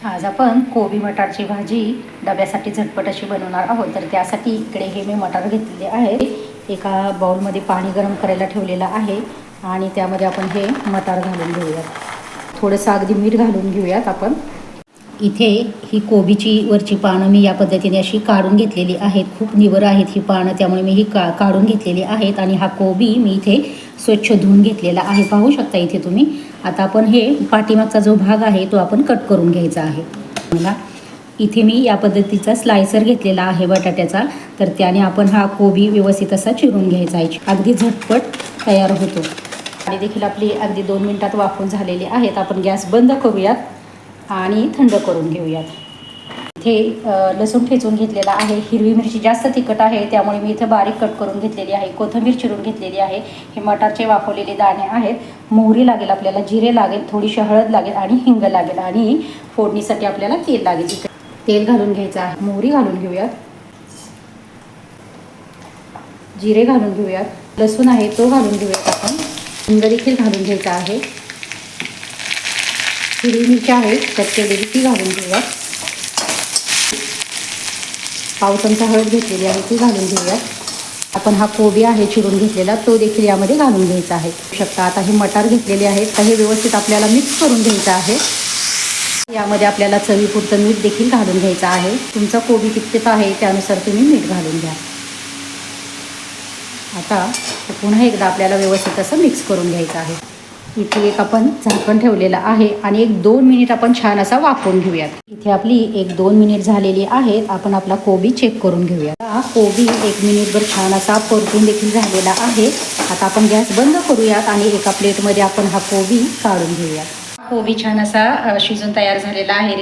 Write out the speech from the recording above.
आज आपण कोबी मटारची भाजी डब्यासाठी झटपट अशी बनवणार आहोत। तर त्यासाठी इकडे हे मी मटार घेतलेले आहे। एका बाउलमध्ये पाणी गरम करायला ठेवलेलं आहे आणि त्यामध्ये आपण हे मटार घालून घेऊयात। थोडंसं अगदी मीठ घालून घेऊयात आपण। इथे ही कोबीची वरची पानं मी या पद्धतीने अशी काढून घेतलेली आहेत। खूप निबर आहेत ही पानं, त्यामुळे मी ही काढून घेतलेली आहेत। आणि हा कोबी मी इथे स्वच्छ धुवून घेतलेला आहे, पाहू शकता इथे तुम्ही। आता आपण हे पाठीमागचा जो भाग आहे तो आपण कट करून घ्यायचा आहे। मला इथे मी या पद्धतीचा स्लायसर घेतलेला आहे बटाट्याचा, तर त्याने आपण हा कोबी व्यवस्थित असा चिरून घ्यायचा आहे। अगदी झटपट तयार होतो आणि देखील आपली अगदी 2 मिनिटात वाफवून झालेली आहेत। आपण गॅस बंद करूयात आणि थंड करून घेऊयात। इथे लसूण ठेचून घेतलेला आहे। हिरवी मिरची जास्त तिखट आहे त्यामुळे मी इथे बारीक कट करून घेतलेली आहे। कोथिंबीर चिरून घेतलेली आहे। हे मटारचे वाफवलेले दाणे आहेत। मोहरी लागेल आपल्याला, जिरे लागेल, थोडीशी हळद लागेल आणि हिंग लागेल आणि फोडणीसाठी आपल्याला तेल लागेल। तेल घालून घ्यायचं आहे। मोहरी घालून घेऊयात, जिरे घालून घेऊयात, लसूण आहे तो घालून घेऊयात आपण, हिंग देखील घालून घ्यायचा आहे। हिरवी मिरची आहे कट केलेली ती घालून घेऊयात। पाव चमचा हळद घेतलेली आहे ती घालून घेऊयात। आपण हा कोबी आहे चिरून घेतलेला तो देखील यामध्ये घालून घ्यायचा आहे। शकता आता हे मटार घेतलेले आहेत, तर हे व्यवस्थित आपल्याला मिक्स करून घ्यायचं आहे। यामध्ये आपल्याला चवीपुरतं मीठ देखील घालून घ्यायचं आहे। तुमचा कोबी कितपत आहे त्यानुसार तुम्ही मीठ घालून घ्या। आता पुन्हा एकदा आपल्याला व्यवस्थित असं मिक्स करून घ्यायचं आहे। इथे एक आपण झाकण ठेवलेलं आहे आणि 1-2 मिनिट आपण छान असा वाफवून घेऊयात। इथे आपली 1-2 मिनिट झालेली आहेत। आपण आपला कोबी चेक करून घेऊयात। हा कोबी 1 मिनिटभर छान असा परतून देखील झालेला आहे। आता आपण गॅस बंद करूयात आणि एका प्लेटमध्ये आपण हा कोबी काढून घेऊयात। कोबी छान असा शिजून तयार झालेला आहे।